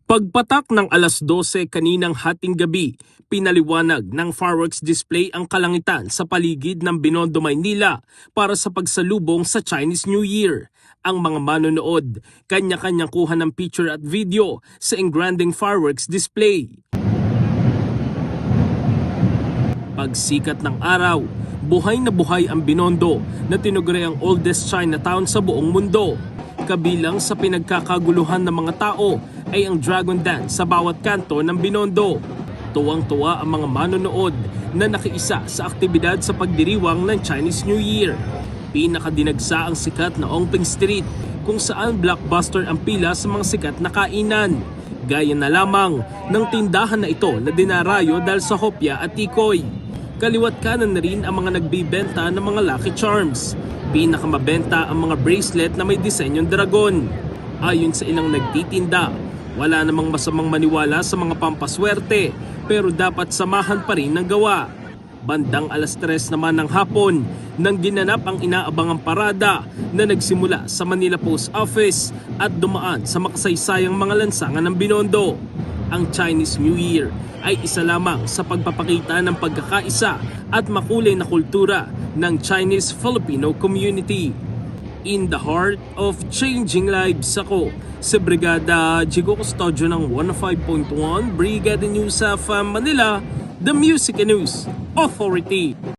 Pagpatak ng alas 12 kaninang hating gabi, pinaliwanag ng fireworks display ang kalangitan sa paligid ng Binondo, Maynila para sa pagsalubong sa Chinese New Year. Ang mga manonood, kanya-kanyang kuha ng picture at video sa engranding fireworks display. Pagsikat ng araw, buhay na buhay ang Binondo na tinuguri ang oldest Chinatown sa buong mundo. Kabilang sa pinagkakaguluhan ng mga tao ay ang Dragon Dance sa bawat kanto ng Binondo. Tuwang-tuwa ang mga manonood na nakiisa sa aktibidad sa pagdiriwang ng Chinese New Year. Pinakadinagsa ang sikat na Ongping Street kung saan blockbuster ang pila sa mga sikat na kainan. Gaya na lamang ng tindahan na ito na dinarayo dahil sa hopya at tikoy. Kaliwat kanan na rin ang mga nagbibenta ng mga Lucky Charms. Pinakamabenta ang mga bracelet na may disenyong dragon. Ayon sa ilang nagtitinda, wala namang masamang maniwala sa mga pampaswerte pero dapat samahan pa rin ng gawa. Bandang alas 3 naman ng hapon nang ginanap ang inaabangang parada na nagsimula sa Manila Post Office at dumaan sa makasaysayang mga lansangan ng Binondo. Ang Chinese New Year ay isa lamang sa pagpapakita ng pagkakaisa at makulay na kultura ng Chinese-Filipino community. In the heart of changing lives, ako si Brigada Jigo Custodio ng 105.1 Brigada News of Manila, the Music and News Authority.